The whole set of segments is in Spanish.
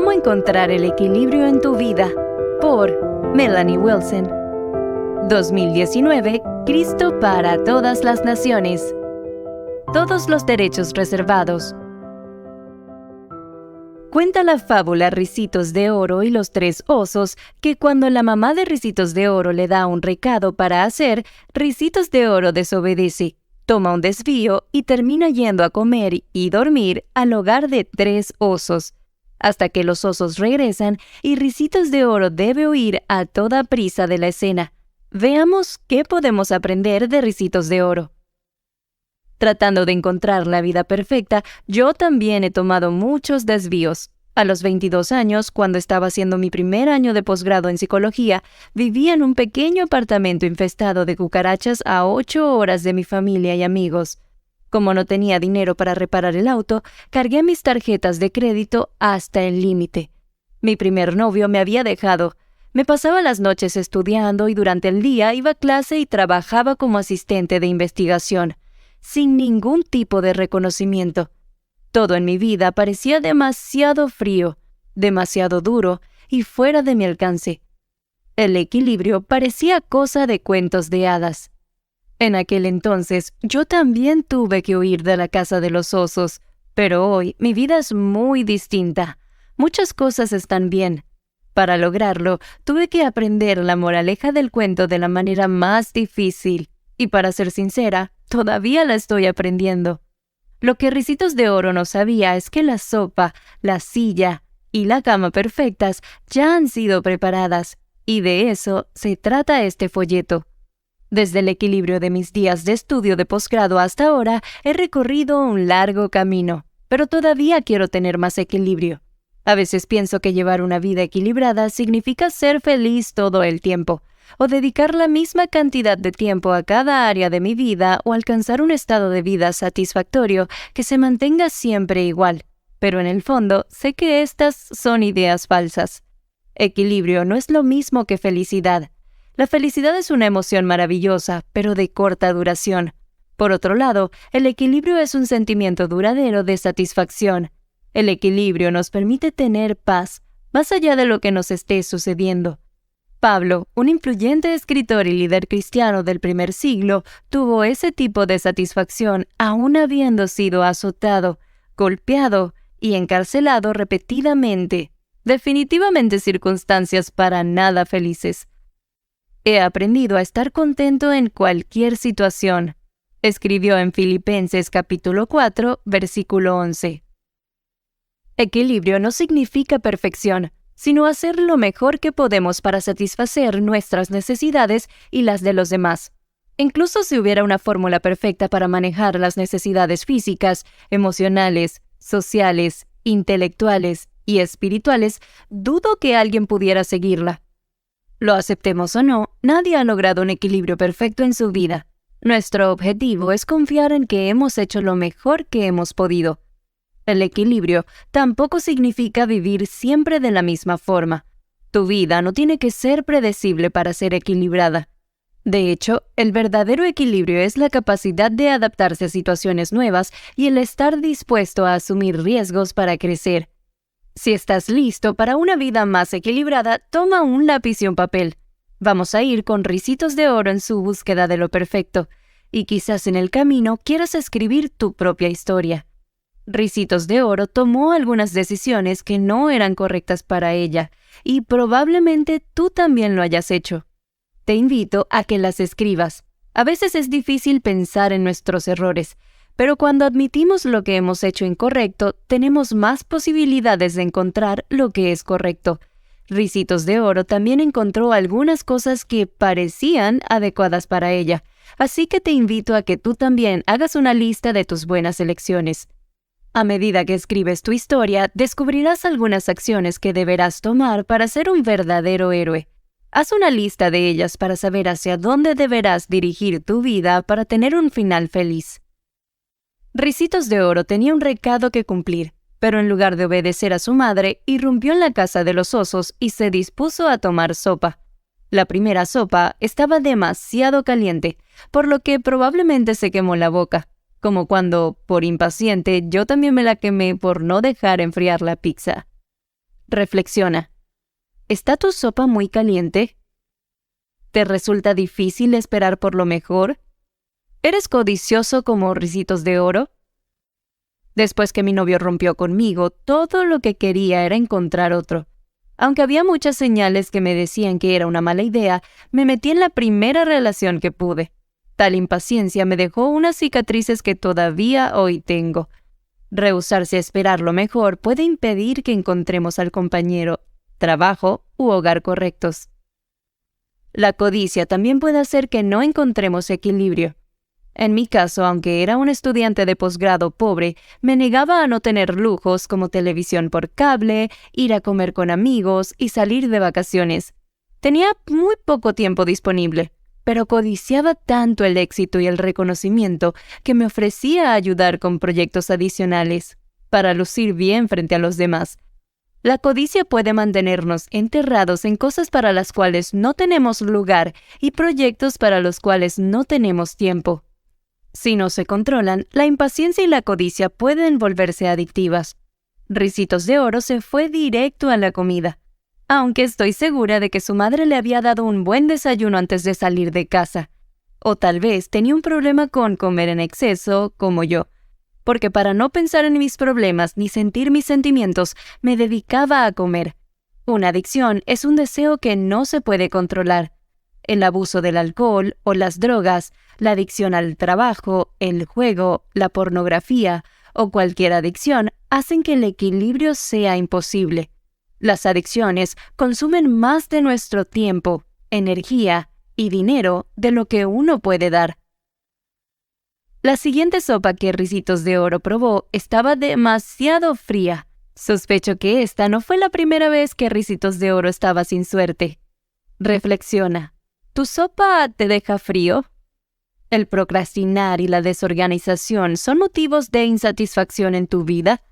Cómo encontrar el equilibrio en tu vida, por Melanie Wilson. 2019, Cristo para todas las naciones. Todos los derechos reservados. Cuenta la fábula Ricitos de Oro y los tres osos que cuando la mamá de Ricitos de Oro le da un recado para hacer, Ricitos de Oro desobedece, toma un desvío y termina yendo a comer y dormir al hogar de tres osos, hasta que los osos regresan y Ricitos de Oro debe huir a toda prisa de la escena. Veamos qué podemos aprender de Ricitos de Oro. Tratando de encontrar la vida perfecta, yo también he tomado muchos desvíos. A los 22 años, cuando estaba haciendo mi primer año de posgrado en psicología, vivía en un pequeño apartamento infestado de cucarachas a 8 horas de mi familia y amigos. Como no tenía dinero para reparar el auto, cargué mis tarjetas de crédito hasta el límite. Mi primer novio me había dejado. Me pasaba las noches estudiando y durante el día iba a clase y trabajaba como asistente de investigación, sin ningún tipo de reconocimiento. Todo en mi vida parecía demasiado frío, demasiado duro y fuera de mi alcance. El equilibrio parecía cosa de cuentos de hadas. En aquel entonces, yo también tuve que huir de la casa de los osos, pero hoy mi vida es muy distinta. Muchas cosas están bien. Para lograrlo, tuve que aprender la moraleja del cuento de la manera más difícil, y para ser sincera, todavía la estoy aprendiendo. Lo que Ricitos de Oro no sabía es que la sopa, la silla y la cama perfectas ya han sido preparadas, y de eso se trata este folleto. Desde el equilibrio de mis días de estudio de posgrado hasta ahora, he recorrido un largo camino, pero todavía quiero tener más equilibrio. A veces pienso que llevar una vida equilibrada significa ser feliz todo el tiempo, o dedicar la misma cantidad de tiempo a cada área de mi vida o alcanzar un estado de vida satisfactorio que se mantenga siempre igual. Pero en el fondo, sé que estas son ideas falsas. Equilibrio no es lo mismo que felicidad. La felicidad es una emoción maravillosa, pero de corta duración. Por otro lado, el equilibrio es un sentimiento duradero de satisfacción. El equilibrio nos permite tener paz, más allá de lo que nos esté sucediendo. Pablo, un influyente escritor y líder cristiano del primer siglo, tuvo ese tipo de satisfacción aún habiendo sido azotado, golpeado y encarcelado repetidamente. Definitivamente circunstancias para nada felices. He aprendido a estar contento en cualquier situación, escribió en Filipenses capítulo 4, versículo 11. Equilibrio no significa perfección, sino hacer lo mejor que podemos para satisfacer nuestras necesidades y las de los demás. Incluso si hubiera una fórmula perfecta para manejar las necesidades físicas, emocionales, sociales, intelectuales y espirituales, dudo que alguien pudiera seguirla. Lo aceptemos o no, nadie ha logrado un equilibrio perfecto en su vida. Nuestro objetivo es confiar en que hemos hecho lo mejor que hemos podido. El equilibrio tampoco significa vivir siempre de la misma forma. Tu vida no tiene que ser predecible para ser equilibrada. De hecho, el verdadero equilibrio es la capacidad de adaptarse a situaciones nuevas y el estar dispuesto a asumir riesgos para crecer. Si estás listo para una vida más equilibrada, toma un lápiz y un papel. Vamos a ir con Ricitos de Oro en su búsqueda de lo perfecto, y quizás en el camino quieras escribir tu propia historia. Ricitos de Oro tomó algunas decisiones que no eran correctas para ella, y probablemente tú también lo hayas hecho. Te invito a que las escribas. A veces es difícil pensar en nuestros errores, pero cuando admitimos lo que hemos hecho incorrecto, tenemos más posibilidades de encontrar lo que es correcto. Ricitos de Oro también encontró algunas cosas que parecían adecuadas para ella, así que te invito a que tú también hagas una lista de tus buenas elecciones. A medida que escribes tu historia, descubrirás algunas acciones que deberás tomar para ser un verdadero héroe. Haz una lista de ellas para saber hacia dónde deberás dirigir tu vida para tener un final feliz. Ricitos de Oro tenía un recado que cumplir, pero en lugar de obedecer a su madre, irrumpió en la casa de los osos y se dispuso a tomar sopa. La primera sopa estaba demasiado caliente, por lo que probablemente se quemó la boca, como cuando, por impaciente, yo también me la quemé por no dejar enfriar la pizza. Reflexiona. ¿Está tu sopa muy caliente? ¿Te resulta difícil esperar por lo mejor? ¿Eres codicioso como Ricitos de Oro? Después que mi novio rompió conmigo, todo lo que quería era encontrar otro. Aunque había muchas señales que me decían que era una mala idea, me metí en la primera relación que pude. Tal impaciencia me dejó unas cicatrices que todavía hoy tengo. Rehusarse a esperar lo mejor puede impedir que encontremos al compañero, trabajo u hogar correctos. La codicia también puede hacer que no encontremos equilibrio. En mi caso, aunque era un estudiante de posgrado pobre, me negaba a no tener lujos como televisión por cable, ir a comer con amigos y salir de vacaciones. Tenía muy poco tiempo disponible, pero codiciaba tanto el éxito y el reconocimiento que me ofrecía ayudar con proyectos adicionales, para lucir bien frente a los demás. La codicia puede mantenernos enterrados en cosas para las cuales no tenemos lugar y proyectos para los cuales no tenemos tiempo. Si no se controlan, la impaciencia y la codicia pueden volverse adictivas. Ricitos de Oro se fue directo a la comida, aunque estoy segura de que su madre le había dado un buen desayuno antes de salir de casa. O tal vez tenía un problema con comer en exceso, como yo, porque para no pensar en mis problemas ni sentir mis sentimientos, me dedicaba a comer. Una adicción es un deseo que no se puede controlar. El abuso del alcohol o las drogas, la adicción al trabajo, el juego, la pornografía o cualquier adicción hacen que el equilibrio sea imposible. Las adicciones consumen más de nuestro tiempo, energía y dinero de lo que uno puede dar. La siguiente sopa que Ricitos de Oro probó estaba demasiado fría. Sospecho que esta no fue la primera vez que Ricitos de Oro estaba sin suerte. Reflexiona. ¿Tu sopa te deja frío? ¿El procrastinar y la desorganización son motivos de insatisfacción en tu vida?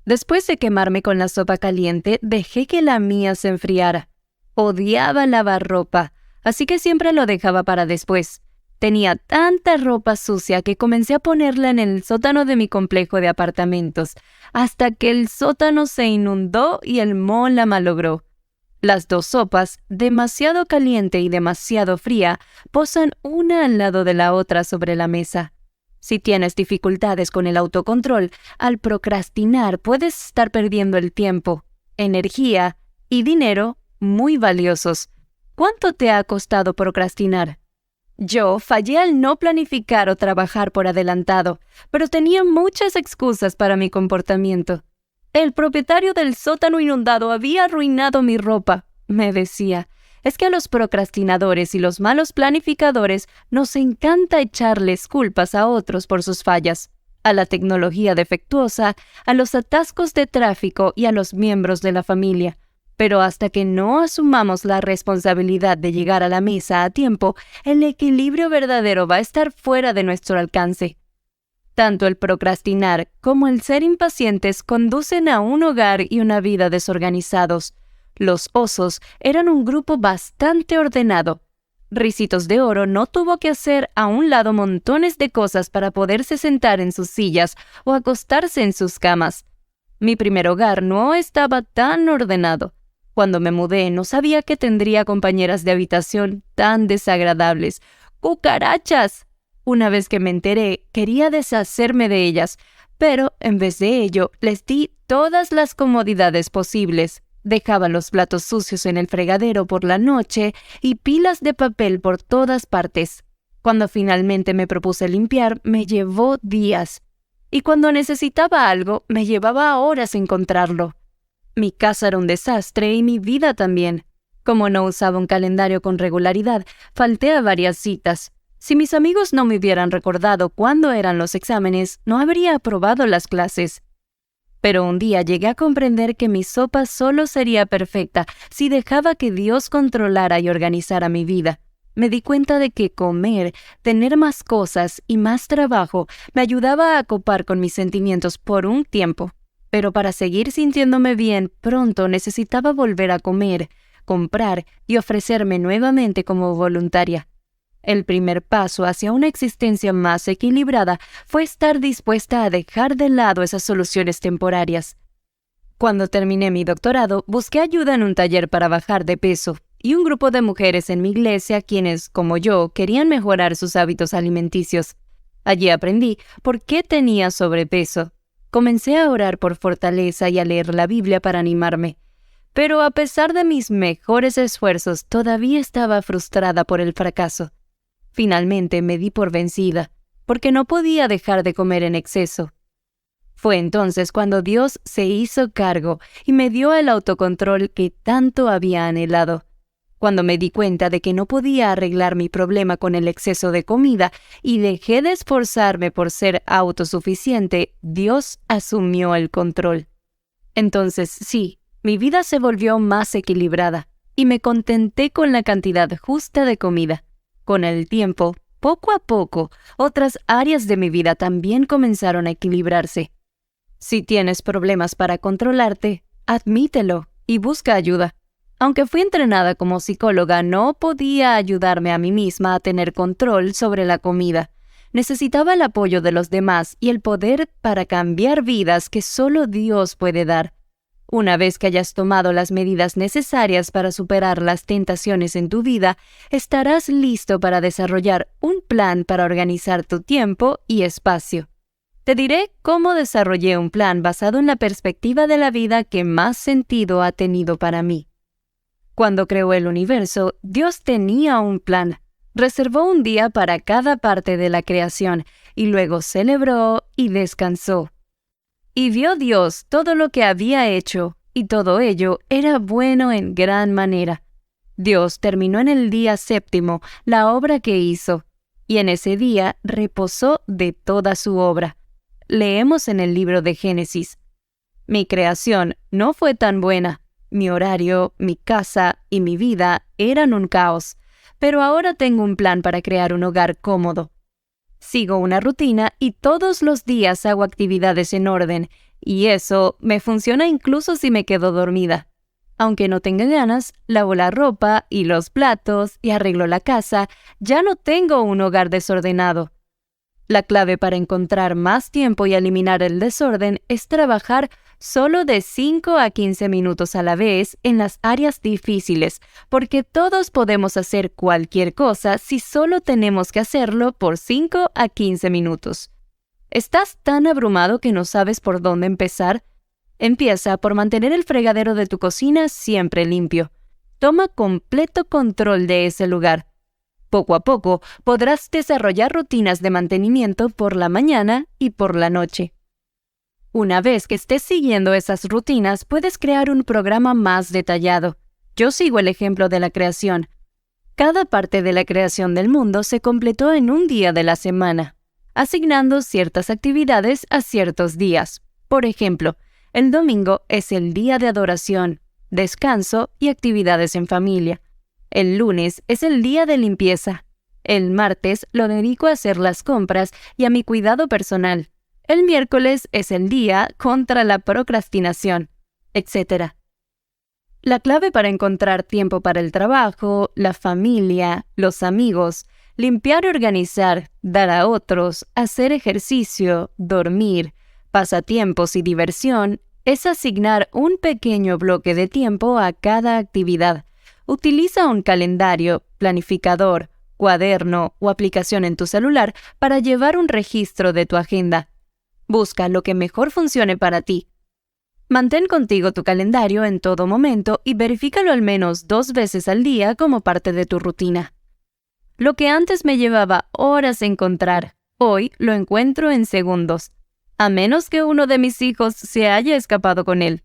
Después de quemarme con la sopa caliente, dejé que la mía se enfriara. Odiaba lavar ropa, así que siempre lo dejaba para después. Tenía tanta ropa sucia que comencé a ponerla en el sótano de mi complejo de apartamentos, hasta que el sótano se inundó y el moho la malogró. Las dos sopas, demasiado caliente y demasiado fría, posan una al lado de la otra sobre la mesa. Si tienes dificultades con el autocontrol, al procrastinar puedes estar perdiendo el tiempo, energía y dinero muy valiosos. ¿Cuánto te ha costado procrastinar? Yo fallé al no planificar o trabajar por adelantado, pero tenía muchas excusas para mi comportamiento. El propietario del sótano inundado había arruinado mi ropa, me decía. Es que a los procrastinadores y los malos planificadores nos encanta echarles culpas a otros por sus fallas, a la tecnología defectuosa, a los atascos de tráfico y a los miembros de la familia. Pero hasta que no asumamos la responsabilidad de llegar a la mesa a tiempo, el equilibrio verdadero va a estar fuera de nuestro alcance. Tanto el procrastinar como el ser impacientes conducen a un hogar y una vida desorganizados. Los osos eran un grupo bastante ordenado. Ricitos de Oro no tuvo que hacer a un lado montones de cosas para poderse sentar en sus sillas o acostarse en sus camas. Mi primer hogar no estaba tan ordenado. Cuando me mudé, no sabía que tendría compañeras de habitación tan desagradables. ¡Cucarachas! Una vez que me enteré, quería deshacerme de ellas, pero en vez de ello, les di todas las comodidades posibles. Dejaba los platos sucios en el fregadero por la noche y pilas de papel por todas partes. Cuando finalmente me propuse limpiar, me llevó días. Y cuando necesitaba algo, me llevaba horas encontrarlo. Mi casa era un desastre y mi vida también. Como no usaba un calendario con regularidad, falté a varias citas. Si mis amigos no me hubieran recordado cuándo eran los exámenes, no habría aprobado las clases. Pero un día llegué a comprender que mi sopa solo sería perfecta si dejaba que Dios controlara y organizara mi vida. Me di cuenta de que comer, tener más cosas y más trabajo me ayudaba a copar con mis sentimientos por un tiempo. Pero para seguir sintiéndome bien, pronto necesitaba volver a comer, comprar y ofrecerme nuevamente como voluntaria. El primer paso hacia una existencia más equilibrada fue estar dispuesta a dejar de lado esas soluciones temporarias. Cuando terminé mi doctorado, busqué ayuda en un taller para bajar de peso y un grupo de mujeres en mi iglesia quienes, como yo, querían mejorar sus hábitos alimenticios. Allí aprendí por qué tenía sobrepeso. Comencé a orar por fortaleza y a leer la Biblia para animarme. Pero a pesar de mis mejores esfuerzos, todavía estaba frustrada por el fracaso. Finalmente me di por vencida, porque no podía dejar de comer en exceso. Fue entonces cuando Dios se hizo cargo y me dio el autocontrol que tanto había anhelado. Cuando me di cuenta de que no podía arreglar mi problema con el exceso de comida y dejé de esforzarme por ser autosuficiente, Dios asumió el control. Entonces sí, mi vida se volvió más equilibrada y me contenté con la cantidad justa de comida. Con el tiempo, poco a poco, otras áreas de mi vida también comenzaron a equilibrarse. Si tienes problemas para controlarte, admítelo y busca ayuda. Aunque fui entrenada como psicóloga, no podía ayudarme a mí misma a tener control sobre la comida. Necesitaba el apoyo de los demás y el poder para cambiar vidas que solo Dios puede dar. Una vez que hayas tomado las medidas necesarias para superar las tentaciones en tu vida, estarás listo para desarrollar un plan para organizar tu tiempo y espacio. Te diré cómo desarrollé un plan basado en la perspectiva de la vida que más sentido ha tenido para mí. Cuando creó el universo, Dios tenía un plan. Reservó un día para cada parte de la creación y luego celebró y descansó. Y vio Dios todo lo que había hecho, y todo ello era bueno en gran manera. Dios terminó en el día séptimo la obra que hizo, y en ese día reposó de toda su obra. Leemos en el libro de Génesis. Mi creación no fue tan buena. Mi horario, mi casa y mi vida eran un caos, pero ahora tengo un plan para crear un hogar cómodo. Sigo una rutina y todos los días hago actividades en orden, y eso me funciona incluso si me quedo dormida. Aunque no tenga ganas, lavo la ropa y los platos y arreglo la casa, ya no tengo un hogar desordenado. La clave para encontrar más tiempo y eliminar el desorden es trabajar solo de 5 a 15 minutos a la vez en las áreas difíciles, porque todos podemos hacer cualquier cosa si solo tenemos que hacerlo por 5 a 15 minutos. ¿Estás tan abrumado que no sabes por dónde empezar? Empieza por mantener el fregadero de tu cocina siempre limpio. Toma completo control de ese lugar. Poco a poco podrás desarrollar rutinas de mantenimiento por la mañana y por la noche. Una vez que estés siguiendo esas rutinas, puedes crear un programa más detallado. Yo sigo el ejemplo de la creación. Cada parte de la creación del mundo se completó en un día de la semana, asignando ciertas actividades a ciertos días. Por ejemplo, el domingo es el día de adoración, descanso y actividades en familia. El lunes es el día de limpieza. El martes lo dedico a hacer las compras y a mi cuidado personal. El miércoles es el día contra la procrastinación, etc. La clave para encontrar tiempo para el trabajo, la familia, los amigos, limpiar y organizar, dar a otros, hacer ejercicio, dormir, pasatiempos y diversión, es asignar un pequeño bloque de tiempo a cada actividad. Utiliza un calendario, planificador, cuaderno o aplicación en tu celular para llevar un registro de tu agenda. Busca lo que mejor funcione para ti. Mantén contigo tu calendario en todo momento y verifícalo al menos 2 veces al día como parte de tu rutina. Lo que antes me llevaba horas encontrar, hoy lo encuentro en segundos, a menos que uno de mis hijos se haya escapado con él.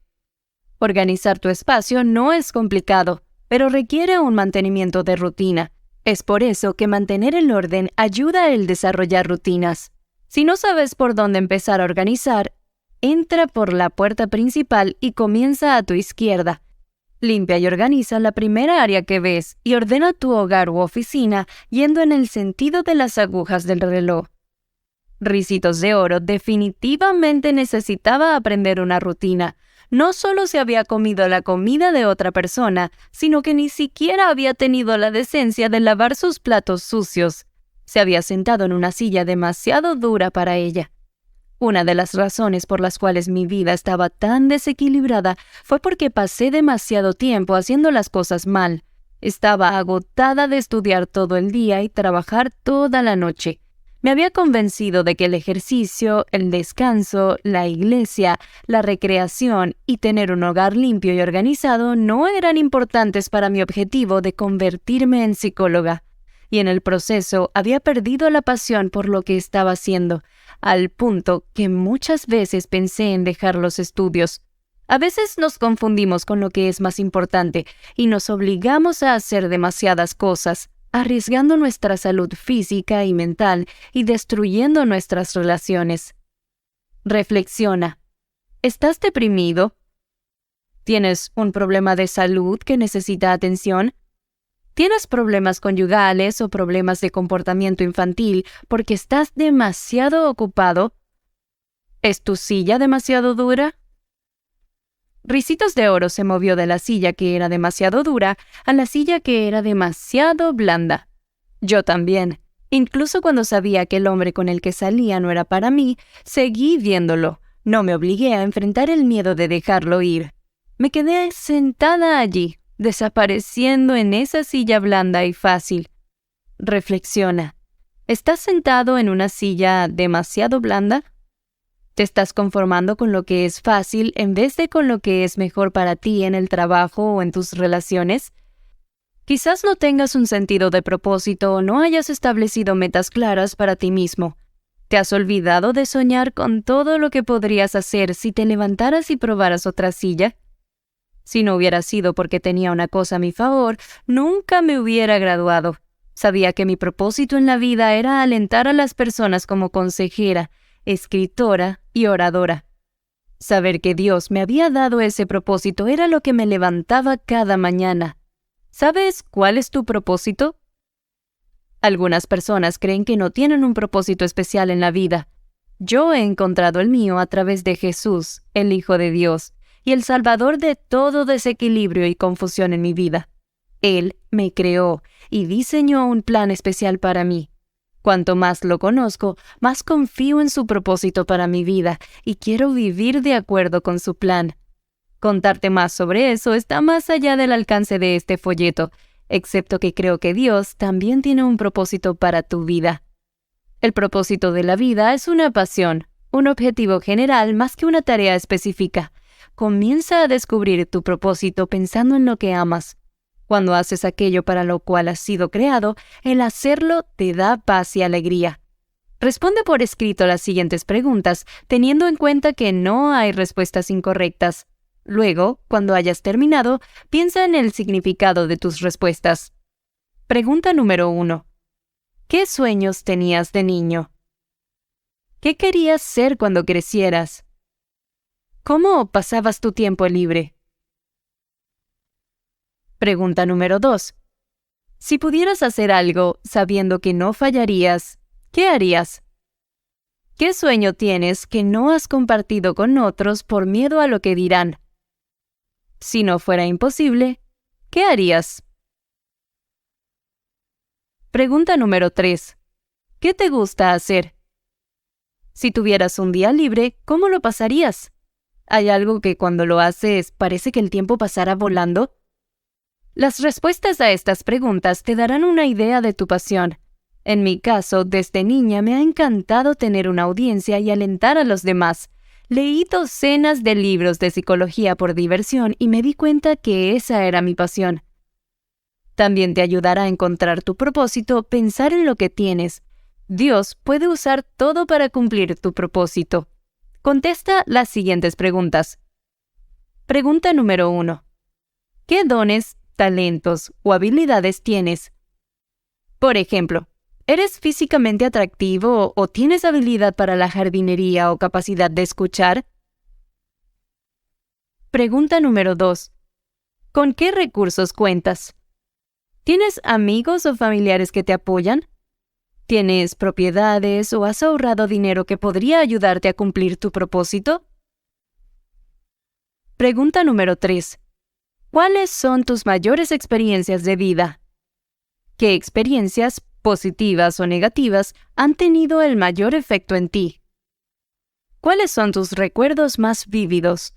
Organizar tu espacio no es complicado, pero requiere un mantenimiento de rutina. Es por eso que mantener el orden ayuda a desarrollar rutinas. Si no sabes por dónde empezar a organizar, entra por la puerta principal y comienza a tu izquierda. Limpia y organiza la primera área que ves y ordena tu hogar u oficina yendo en el sentido de las agujas del reloj. Ricitos de Oro definitivamente necesitaba aprender una rutina. No solo se había comido la comida de otra persona, sino que ni siquiera había tenido la decencia de lavar sus platos sucios. Se había sentado en una silla demasiado dura para ella. Una de las razones por las cuales mi vida estaba tan desequilibrada fue porque pasé demasiado tiempo haciendo las cosas mal. Estaba agotada de estudiar todo el día y trabajar toda la noche. Me había convencido de que el ejercicio, el descanso, la iglesia, la recreación y tener un hogar limpio y organizado no eran importantes para mi objetivo de convertirme en psicóloga. Y en el proceso había perdido la pasión por lo que estaba haciendo, al punto que muchas veces pensé en dejar los estudios. A veces nos confundimos con lo que es más importante y nos obligamos a hacer demasiadas cosas, arriesgando nuestra salud física y mental y destruyendo nuestras relaciones. Reflexiona. ¿Estás deprimido? ¿Tienes un problema de salud que necesita atención? ¿Tienes problemas conyugales o problemas de comportamiento infantil porque estás demasiado ocupado? ¿Es tu silla demasiado dura? Ricitos de Oro se movió de la silla que era demasiado dura a la silla que era demasiado blanda. Yo también. Incluso cuando sabía que el hombre con el que salía no era para mí, seguí viéndolo. No me obligué a enfrentar el miedo de dejarlo ir. Me quedé sentada allí, desapareciendo en esa silla blanda y fácil. Reflexiona. ¿Estás sentado en una silla demasiado blanda? ¿Te estás conformando con lo que es fácil en vez de con lo que es mejor para ti en el trabajo o en tus relaciones? Quizás no tengas un sentido de propósito o no hayas establecido metas claras para ti mismo. ¿Te has olvidado de soñar con todo lo que podrías hacer si te levantaras y probaras otra silla? Si no hubiera sido porque tenía una cosa a mi favor, nunca me hubiera graduado. Sabía que mi propósito en la vida era alentar a las personas como consejera, escritora y oradora. Saber que Dios me había dado ese propósito era lo que me levantaba cada mañana. ¿Sabes cuál es tu propósito? Algunas personas creen que no tienen un propósito especial en la vida. Yo he encontrado el mío a través de Jesús, el Hijo de Dios, y el Salvador de todo desequilibrio y confusión en mi vida. Él me creó y diseñó un plan especial para mí. Cuanto más lo conozco, más confío en su propósito para mi vida y quiero vivir de acuerdo con su plan. Contarte más sobre eso está más allá del alcance de este folleto, excepto que creo que Dios también tiene un propósito para tu vida. El propósito de la vida es una pasión, un objetivo general más que una tarea específica. Comienza a descubrir tu propósito pensando en lo que amas. Cuando haces aquello para lo cual has sido creado, el hacerlo te da paz y alegría. Responde por escrito las siguientes preguntas, teniendo en cuenta que no hay respuestas incorrectas. Luego, cuando hayas terminado, piensa en el significado de tus respuestas. Pregunta número 1. ¿Qué sueños tenías de niño? ¿Qué querías ser cuando crecieras? ¿Cómo pasabas tu tiempo libre? Pregunta número 2. Si pudieras hacer algo sabiendo que no fallarías, ¿qué harías? ¿Qué sueño tienes que no has compartido con otros por miedo a lo que dirán? Si no fuera imposible, ¿qué harías? Pregunta número 3. ¿Qué te gusta hacer? Si tuvieras un día libre, ¿cómo lo pasarías? ¿Hay algo que cuando lo haces parece que el tiempo pasará volando? Las respuestas a estas preguntas te darán una idea de tu pasión. En mi caso, desde niña me ha encantado tener una audiencia y alentar a los demás. Leí docenas de libros de psicología por diversión y me di cuenta que esa era mi pasión. También te ayudará a encontrar tu propósito pensar en lo que tienes. Dios puede usar todo para cumplir tu propósito. Contesta las siguientes preguntas. Pregunta número 1. ¿Qué dones, talentos o habilidades tienes? Por ejemplo, ¿eres físicamente atractivo o tienes habilidad para la jardinería o capacidad de escuchar? Pregunta número 2. ¿Con qué recursos cuentas? ¿Tienes amigos o familiares que te apoyan? ¿Tienes propiedades o has ahorrado dinero que podría ayudarte a cumplir tu propósito? Pregunta número 3. ¿Cuáles son tus mayores experiencias de vida? ¿Qué experiencias, positivas o negativas, han tenido el mayor efecto en ti? ¿Cuáles son tus recuerdos más vívidos?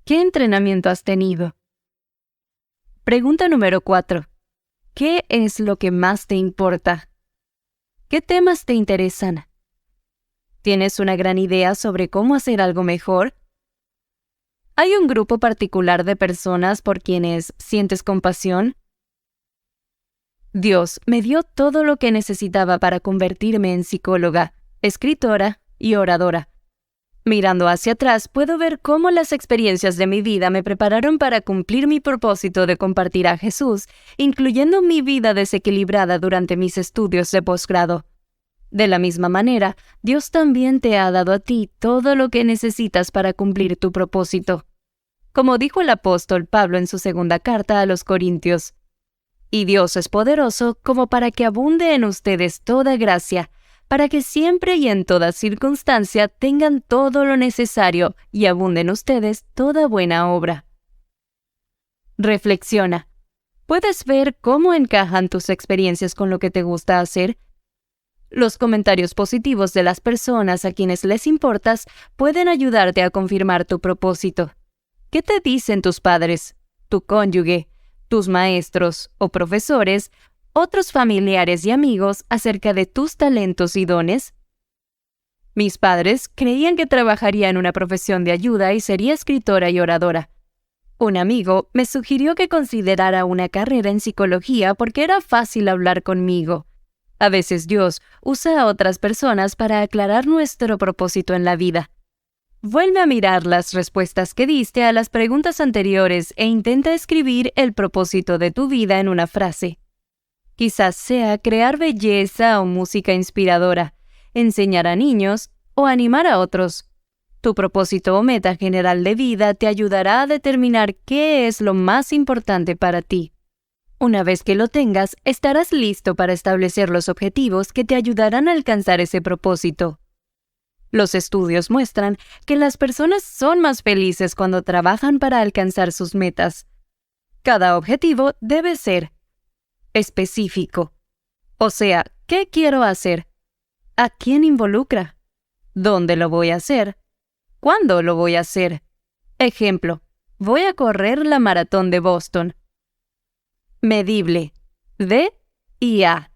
¿Qué entrenamiento has tenido? Pregunta número 4. ¿Qué es lo que más te importa? ¿Qué temas te interesan? ¿Tienes una gran idea sobre cómo hacer algo mejor? ¿Hay un grupo particular de personas por quienes sientes compasión? Dios me dio todo lo que necesitaba para convertirme en psicóloga, escritora y oradora. Mirando hacia atrás, puedo ver cómo las experiencias de mi vida me prepararon para cumplir mi propósito de compartir a Jesús, incluyendo mi vida desequilibrada durante mis estudios de posgrado. De la misma manera, Dios también te ha dado a ti todo lo que necesitas para cumplir tu propósito. Como dijo el apóstol Pablo en su segunda carta a los Corintios, «Y Dios es poderoso como para que abunde en ustedes toda gracia, para que siempre y en toda circunstancia tengan todo lo necesario y abunde en ustedes toda buena obra». Reflexiona. ¿Puedes ver cómo encajan tus experiencias con lo que te gusta hacer? Los comentarios positivos de las personas a quienes les importas pueden ayudarte a confirmar tu propósito. ¿Qué te dicen tus padres, tu cónyuge, tus maestros o profesores, otros familiares y amigos acerca de tus talentos y dones? Mis padres creían que trabajaría en una profesión de ayuda y sería escritora y oradora. Un amigo me sugirió que considerara una carrera en psicología porque era fácil hablar conmigo. A veces Dios usa a otras personas para aclarar nuestro propósito en la vida. Vuelve a mirar las respuestas que diste a las preguntas anteriores e intenta escribir el propósito de tu vida en una frase. Quizás sea crear belleza o música inspiradora, enseñar a niños o animar a otros. Tu propósito o meta general de vida te ayudará a determinar qué es lo más importante para ti. Una vez que lo tengas, estarás listo para establecer los objetivos que te ayudarán a alcanzar ese propósito. Los estudios muestran que las personas son más felices cuando trabajan para alcanzar sus metas. Cada objetivo debe ser específico. O sea, ¿qué quiero hacer? ¿A quién involucra? ¿Dónde lo voy a hacer? ¿Cuándo lo voy a hacer? Ejemplo, voy a correr la maratón de Boston. Medible. D y A.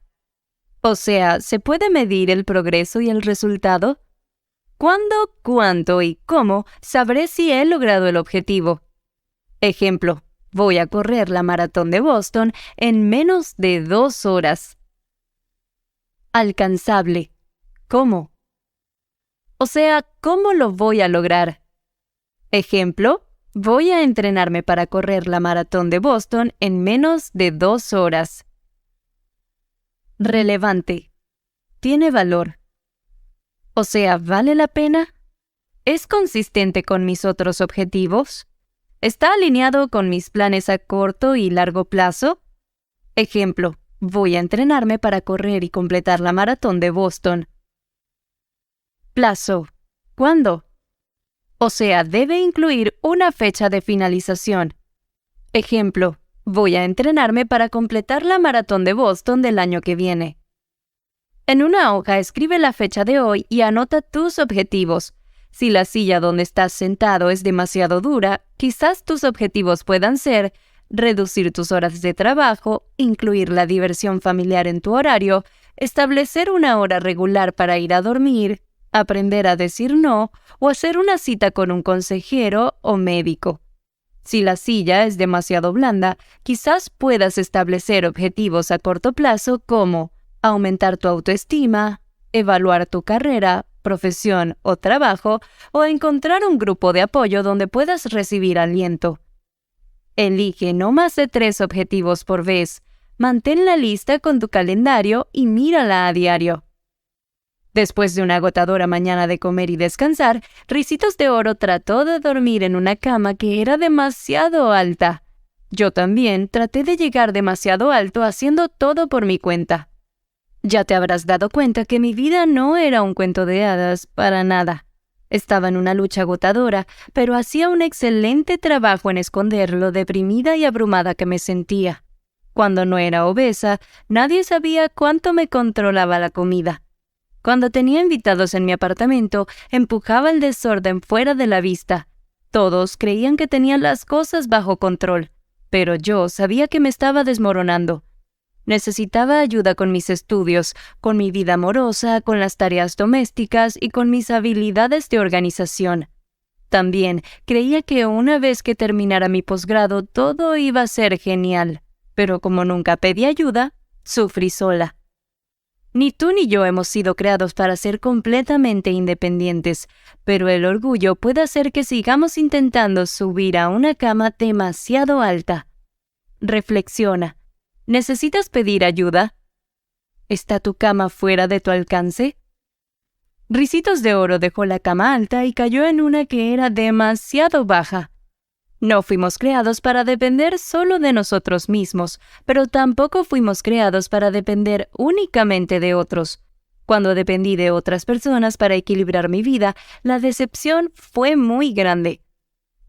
O sea, ¿se puede medir el progreso y el resultado? ¿Cuándo, cuánto y cómo sabré si he logrado el objetivo? Ejemplo, voy a correr la maratón de Boston en menos de 2 horas. Alcanzable. ¿Cómo? O sea, ¿cómo lo voy a lograr? Ejemplo, voy a entrenarme para correr la maratón de Boston en menos de 2 horas. Relevante. Tiene valor. O sea, ¿vale la pena? ¿Es consistente con mis otros objetivos? ¿Está alineado con mis planes a corto y largo plazo? Ejemplo, voy a entrenarme para correr y completar la maratón de Boston. Plazo. ¿Cuándo? O sea, debe incluir una fecha de finalización. Ejemplo, voy a entrenarme para completar la maratón de Boston del año que viene. En una hoja escribe la fecha de hoy y anota tus objetivos. Si la silla donde estás sentado es demasiado dura, quizás tus objetivos puedan ser reducir tus horas de trabajo, incluir la diversión familiar en tu horario, establecer una hora regular para ir a dormir, aprender a decir no o hacer una cita con un consejero o médico. Si la silla es demasiado blanda, quizás puedas establecer objetivos a corto plazo como aumentar tu autoestima, evaluar tu carrera, profesión o trabajo, o encontrar un grupo de apoyo donde puedas recibir aliento. Elige no más de 3 objetivos por vez. Mantén la lista con tu calendario y mírala a diario. Después de una agotadora mañana de comer y descansar, Ricitos de Oro trató de dormir en una cama que era demasiado alta. Yo también traté de llegar demasiado alto haciendo todo por mi cuenta. Ya te habrás dado cuenta que mi vida no era un cuento de hadas para nada. Estaba en una lucha agotadora, pero hacía un excelente trabajo en esconder lo deprimida y abrumada que me sentía. Cuando no era obesa, nadie sabía cuánto me controlaba la comida. Cuando tenía invitados en mi apartamento, empujaba el desorden fuera de la vista. Todos creían que tenía las cosas bajo control, pero yo sabía que me estaba desmoronando. Necesitaba ayuda con mis estudios, con mi vida amorosa, con las tareas domésticas y con mis habilidades de organización. También creía que una vez que terminara mi posgrado todo iba a ser genial, pero como nunca pedí ayuda, sufrí sola. Ni tú ni yo hemos sido creados para ser completamente independientes, pero el orgullo puede hacer que sigamos intentando subir a una cama demasiado alta. Reflexiona. ¿Necesitas pedir ayuda? ¿Está tu cama fuera de tu alcance? Ricitos de Oro dejó la cama alta y cayó en una que era demasiado baja. No fuimos creados para depender solo de nosotros mismos, pero tampoco fuimos creados para depender únicamente de otros. Cuando dependí de otras personas para equilibrar mi vida, la decepción fue muy grande.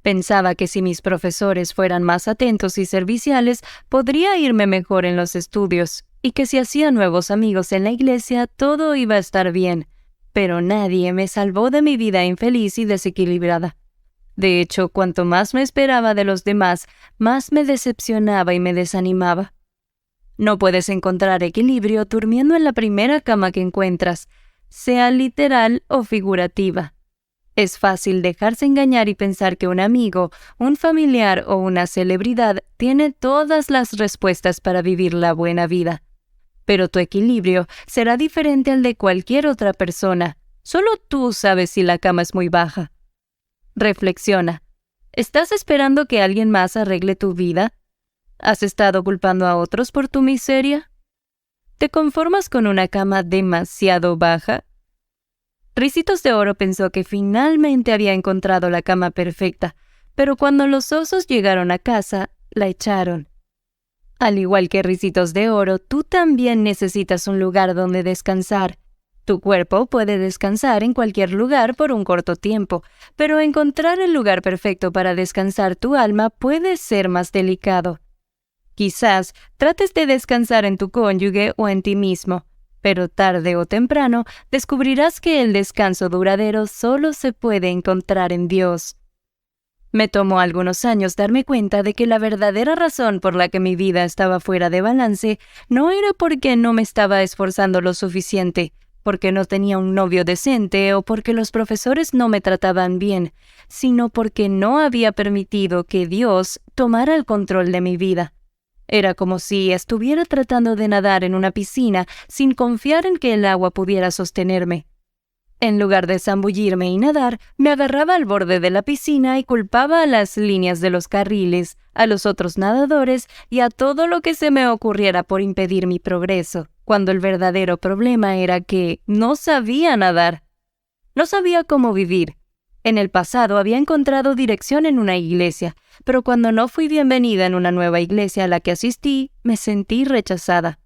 Pensaba que si mis profesores fueran más atentos y serviciales, podría irme mejor en los estudios, y que si hacía nuevos amigos en la iglesia, todo iba a estar bien. Pero nadie me salvó de mi vida infeliz y desequilibrada. De hecho, cuanto más me esperaba de los demás, más me decepcionaba y me desanimaba. No puedes encontrar equilibrio durmiendo en la primera cama que encuentras, sea literal o figurativa. Es fácil dejarse engañar y pensar que un amigo, un familiar o una celebridad tiene todas las respuestas para vivir la buena vida. Pero tu equilibrio será diferente al de cualquier otra persona. Solo tú sabes si la cama es muy baja. Reflexiona. ¿Estás esperando que alguien más arregle tu vida? ¿Has estado culpando a otros por tu miseria? ¿Te conformas con una cama demasiado baja? Ricitos de Oro pensó que finalmente había encontrado la cama perfecta, pero cuando los osos llegaron a casa, la echaron. Al igual que Ricitos de Oro, tú también necesitas un lugar donde descansar. Tu cuerpo puede descansar en cualquier lugar por un corto tiempo, pero encontrar el lugar perfecto para descansar tu alma puede ser más delicado. Quizás trates de descansar en tu cónyuge o en ti mismo, pero tarde o temprano descubrirás que el descanso duradero solo se puede encontrar en Dios. Me tomó algunos años darme cuenta de que la verdadera razón por la que mi vida estaba fuera de balance no era porque no me estaba esforzando lo suficiente, porque no tenía un novio decente o porque los profesores no me trataban bien, sino porque no había permitido que Dios tomara el control de mi vida. Era como si estuviera tratando de nadar en una piscina sin confiar en que el agua pudiera sostenerme. En lugar de zambullirme y nadar, me agarraba al borde de la piscina y culpaba a las líneas de los carriles, a los otros nadadores y a todo lo que se me ocurriera por impedir mi progreso, cuando el verdadero problema era que no sabía nadar. No sabía cómo vivir. En el pasado había encontrado dirección en una iglesia, pero cuando no fui bienvenida en una nueva iglesia a la que asistí, me sentí rechazada.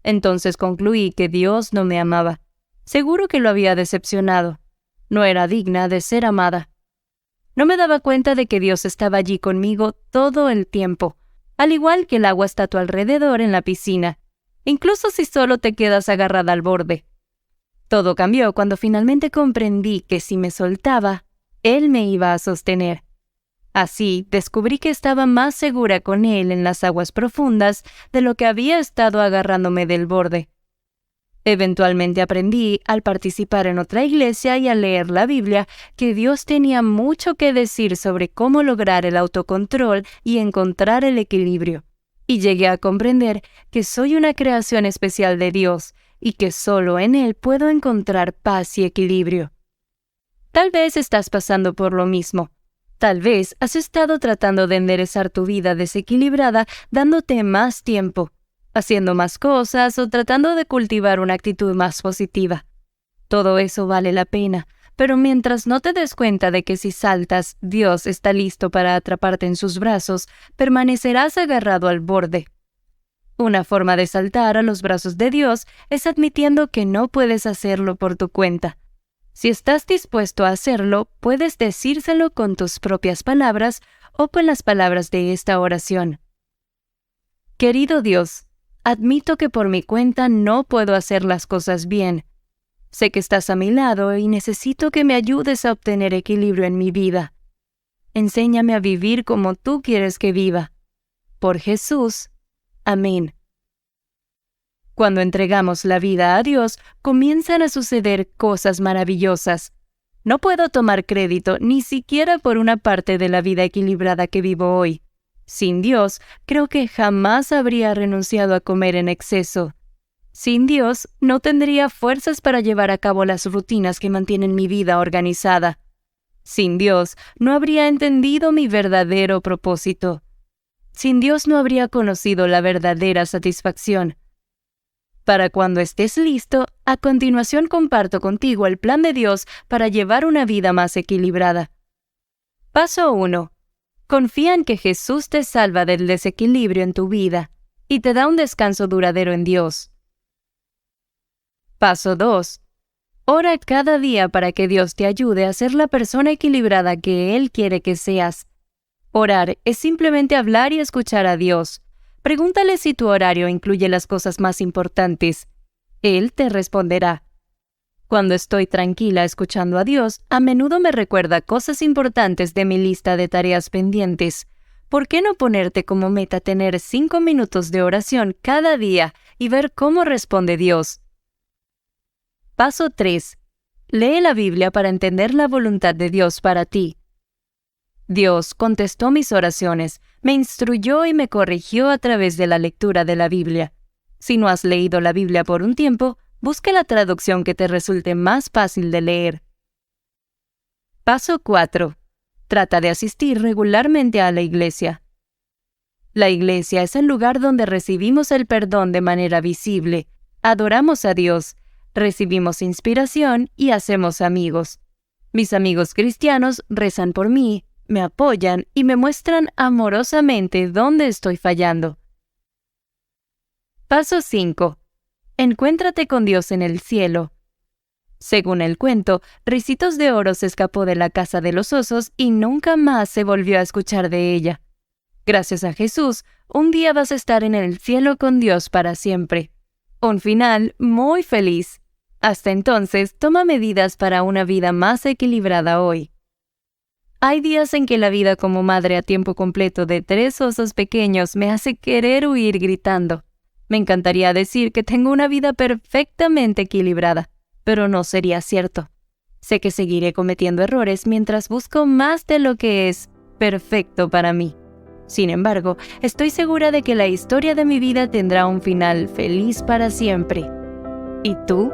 Entonces concluí que Dios no me amaba. Seguro que lo había decepcionado. No era digna de ser amada. No me daba cuenta de que Dios estaba allí conmigo todo el tiempo, al igual que el agua está a tu alrededor en la piscina, incluso si solo te quedas agarrada al borde. Todo cambió cuando finalmente comprendí que si me soltaba, Él me iba a sostener. Así, descubrí que estaba más segura con Él en las aguas profundas de lo que había estado agarrándome del borde. Eventualmente aprendí, al participar en otra iglesia y al leer la Biblia, que Dios tenía mucho que decir sobre cómo lograr el autocontrol y encontrar el equilibrio. Y llegué a comprender que soy una creación especial de Dios y que solo en Él puedo encontrar paz y equilibrio. Tal vez estás pasando por lo mismo. Tal vez has estado tratando de enderezar tu vida desequilibrada dándote más tiempo, haciendo más cosas o tratando de cultivar una actitud más positiva. Todo eso vale la pena, pero mientras no te des cuenta de que si saltas, Dios está listo para atraparte en sus brazos, permanecerás agarrado al borde. Una forma de saltar a los brazos de Dios es admitiendo que no puedes hacerlo por tu cuenta. Si estás dispuesto a hacerlo, puedes decírselo con tus propias palabras o con las palabras de esta oración. Querido Dios, admito que por mi cuenta no puedo hacer las cosas bien. Sé que estás a mi lado y necesito que me ayudes a obtener equilibrio en mi vida. Enséñame a vivir como tú quieres que viva. Por Jesús. Amén. Cuando entregamos la vida a Dios, comienzan a suceder cosas maravillosas. No puedo tomar crédito ni siquiera por una parte de la vida equilibrada que vivo hoy. Sin Dios, creo que jamás habría renunciado a comer en exceso. Sin Dios, no tendría fuerzas para llevar a cabo las rutinas que mantienen mi vida organizada. Sin Dios, no habría entendido mi verdadero propósito. Sin Dios no habría conocido la verdadera satisfacción. Para cuando estés listo, a continuación comparto contigo el plan de Dios para llevar una vida más equilibrada. Paso 1. Confía en que Jesús te salva del desequilibrio en tu vida y te da un descanso duradero en Dios. Paso 2. Ora cada día para que Dios te ayude a ser la persona equilibrada que Él quiere que seas. Orar es simplemente hablar y escuchar a Dios. Pregúntale si tu horario incluye las cosas más importantes. Él te responderá. Cuando estoy tranquila escuchando a Dios, a menudo me recuerda cosas importantes de mi lista de tareas pendientes. ¿Por qué no ponerte como meta tener 5 minutos de oración cada día y ver cómo responde Dios? Paso 3. Lee la Biblia para entender la voluntad de Dios para ti. Dios contestó mis oraciones, me instruyó y me corrigió a través de la lectura de la Biblia. Si no has leído la Biblia por un tiempo, busca la traducción que te resulte más fácil de leer. Paso 4. Trata de asistir regularmente a la iglesia. La iglesia es el lugar donde recibimos el perdón de manera visible, adoramos a Dios, recibimos inspiración y hacemos amigos. Mis amigos cristianos rezan por mí, me apoyan y me muestran amorosamente dónde estoy fallando. Paso 5. Encuéntrate con Dios en el cielo. Según el cuento, Ricitos de Oro se escapó de la casa de los osos y nunca más se volvió a escuchar de ella. Gracias a Jesús, un día vas a estar en el cielo con Dios para siempre. Un final muy feliz. Hasta entonces, toma medidas para una vida más equilibrada hoy. Hay días en que la vida como madre a tiempo completo de 3 osos pequeños me hace querer huir gritando. Me encantaría decir que tengo una vida perfectamente equilibrada, pero no sería cierto. Sé que seguiré cometiendo errores mientras busco más de lo que es perfecto para mí. Sin embargo, estoy segura de que la historia de mi vida tendrá un final feliz para siempre. ¿Y tú?